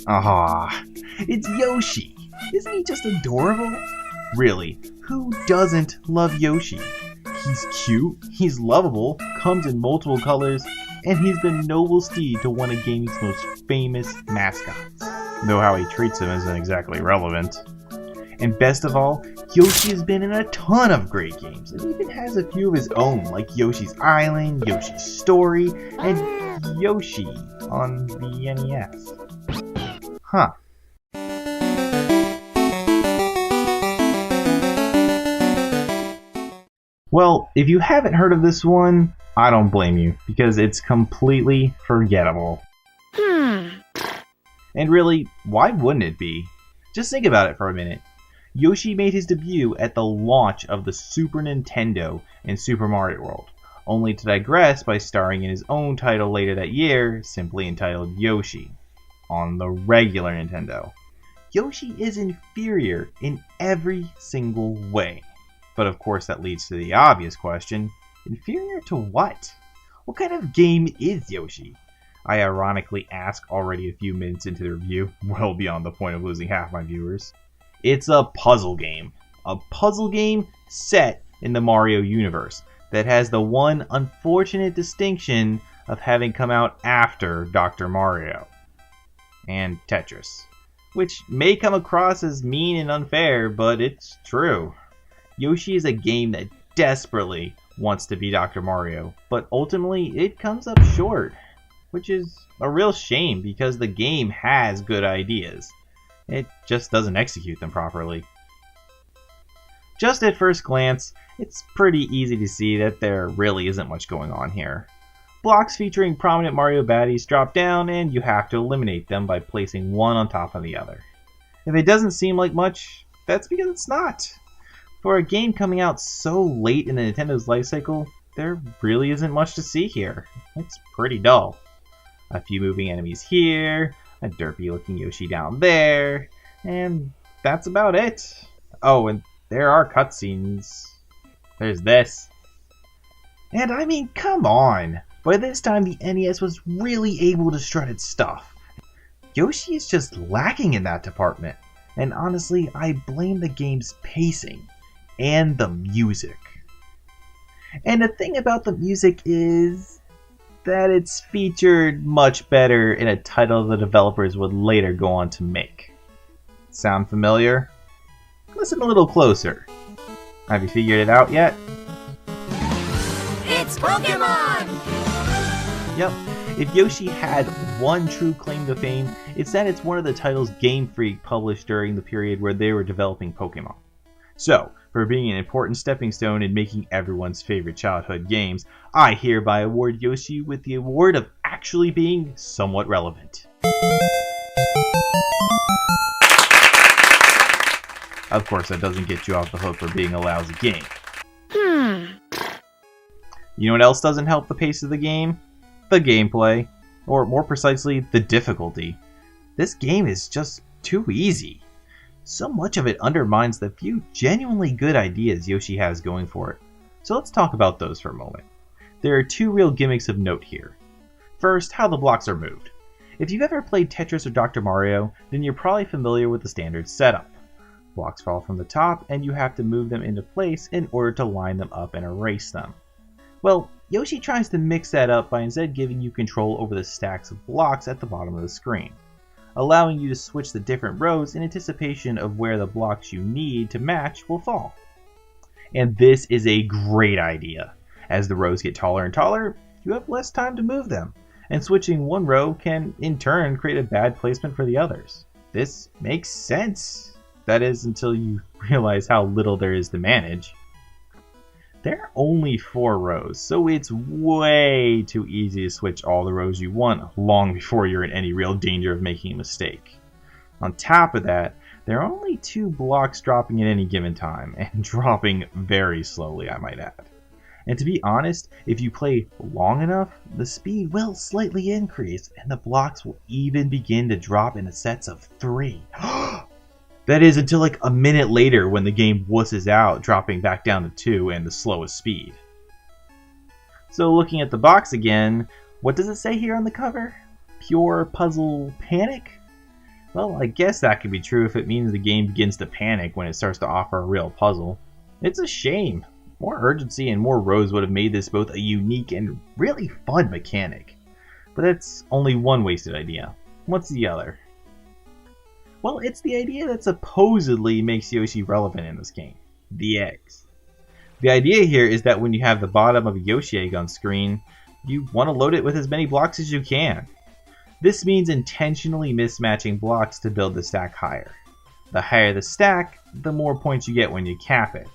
Ah, it's Yoshi! Isn't he just adorable? Really, who doesn't love Yoshi? He's cute, he's lovable, comes in multiple colors, and he's the noble steed to one of gaming's most famous mascots. Though how he treats him isn't exactly relevant. And best of all, Yoshi has been in a ton of great games, and even has a few of his own, like Yoshi's Island, Yoshi's Story, and Yoshi on the NES. Huh. Well, if you haven't heard of this one, I don't blame you, because it's completely forgettable. And really, why wouldn't it be? Just think about it for a minute. Yoshi made his debut at the launch of the Super Nintendo in Super Mario World, only to digress by starring in his own title later that year, simply entitled Yoshi, on the regular Nintendo. Yoshi is inferior in every single way. But of course that leads to the obvious question, inferior to what? What kind of game is Yoshi? I ironically ask already a few minutes into the review, well beyond the point of losing half my viewers. It's a puzzle game. A puzzle game set in the Mario universe that has the one unfortunate distinction of having come out after Dr. Mario and Tetris, which may come across as mean and unfair, but it's true. Yoshi is a game that desperately wants to be Dr. Mario, but ultimately it comes up short, which is a real shame because the game has good ideas. It just doesn't execute them properly. Just at first glance, it's pretty easy to see that there really isn't much going on here. Blocks featuring prominent Mario baddies drop down and you have to eliminate them by placing one on top of the other. If it doesn't seem like much, that's because it's not. For a game coming out so late in the Nintendo's life cycle, there really isn't much to see here. It's pretty dull. A few moving enemies here, a derpy looking Yoshi down there, and that's about it. Oh, and there are cutscenes. There's this. And I mean, come on! By this time the NES was really able to strut its stuff. Yoshi is just lacking in that department, and honestly, I blame the game's pacing and the music. And the thing about the music is that it's featured much better in a title the developers would later go on to make. Sound familiar? Listen a little closer. Have you figured it out yet? It's Pokemon! Yep. If Yoshi had one true claim to fame, it's that it's one of the titles Game Freak published during the period where they were developing Pokemon. So, for being an important stepping stone in making everyone's favorite childhood games, I hereby award Yoshi with the award of actually being somewhat relevant. Of course, that doesn't get you off the hook for being a lousy game. You know what else doesn't help the pace of the game? The gameplay, or more precisely, the difficulty. This game is just too easy. So much of it undermines the few genuinely good ideas Yoshi has going for it. So let's talk about those for a moment. There are two real gimmicks of note here. First, how the blocks are moved. If you've ever played Tetris or Dr. Mario, then you're probably familiar with the standard setup. Blocks fall from the top, and you have to move them into place in order to line them up and erase them. Well, Yoshi tries to mix that up by instead giving you control over the stacks of blocks at the bottom of the screen, allowing you to switch the different rows in anticipation of where the blocks you need to match will fall. And this is a great idea. As the rows get taller and taller, you have less time to move them, and switching one row can in turn create a bad placement for the others. This makes sense. That is, until you realize how little there is to manage. There are only 4 rows, so it's way too easy to switch all the rows you want long before you're in any real danger of making a mistake. On top of that, there are only 2 blocks dropping at any given time, and dropping very slowly, I might add. And to be honest, if you play long enough, the speed will slightly increase, and the blocks will even begin to drop in sets of 3. That is until like a minute later when the game wusses out, dropping back down to 2 and the slowest speed. So looking at the box again, what does it say here on the cover? Pure puzzle panic? Well, I guess that could be true if it means the game begins to panic when it starts to offer a real puzzle. It's a shame. More urgency and more rows would have made this both a unique and really fun mechanic. But that's only one wasted idea. What's the other? Well, it's the idea that supposedly makes Yoshi relevant in this game. The eggs. The idea here is that when you have the bottom of a Yoshi egg on screen, you want to load it with as many blocks as you can. This means intentionally mismatching blocks to build the stack higher. The higher the stack, the more points you get when you cap it.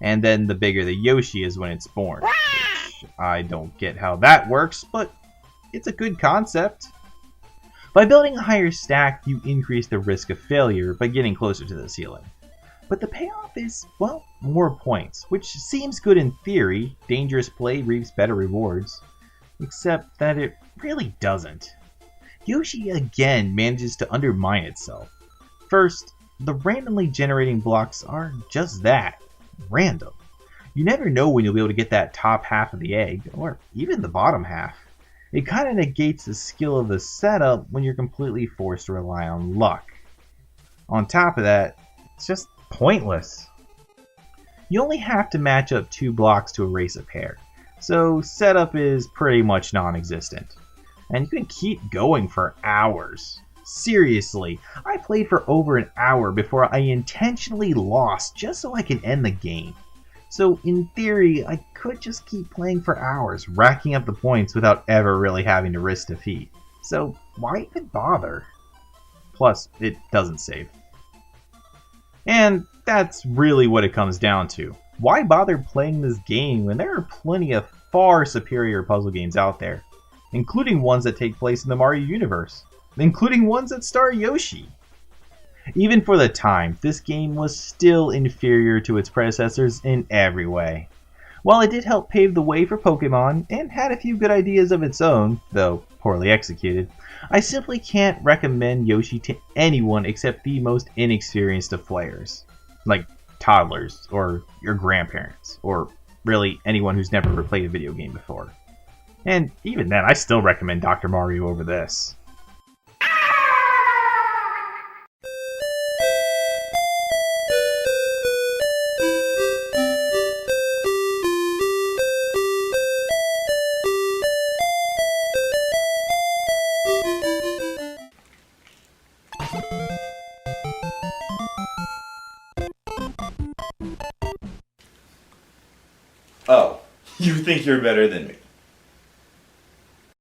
And then the bigger the Yoshi is when it's born. Which I don't get how that works, but it's a good concept. By building a higher stack, you increase the risk of failure by getting closer to the ceiling. But the payoff is, well, more points, which seems good in theory. Dangerous play reaps better rewards. Except that it really doesn't. Yoshi again manages to undermine itself. First, the randomly generating blocks are just that, random. You never know when you'll be able to get that top half of the egg, or even the bottom half. It kind of negates the skill of the setup when you're completely forced to rely on luck. On top of that, it's just pointless. You only have to match up 2 blocks to erase a pair, so setup is pretty much non-existent. And you can keep going for hours. Seriously, I played for over an hour before I intentionally lost just so I can end the game. So in theory, I could just keep playing for hours, racking up the points without ever really having to risk defeat. So why even bother? Plus, it doesn't save. And that's really what it comes down to. Why bother playing this game when there are plenty of far superior puzzle games out there, including ones that take place in the Mario universe, including ones that star Yoshi? Even for the time, this game was still inferior to its predecessors in every way. While it did help pave the way for Pokemon, and had a few good ideas of its own, though poorly executed, I simply can't recommend Yoshi to anyone except the most inexperienced of players. Like toddlers, or your grandparents, or really anyone who's never played a video game before. And even then, I still recommend Dr. Mario over this. Oh, you think you're better than me?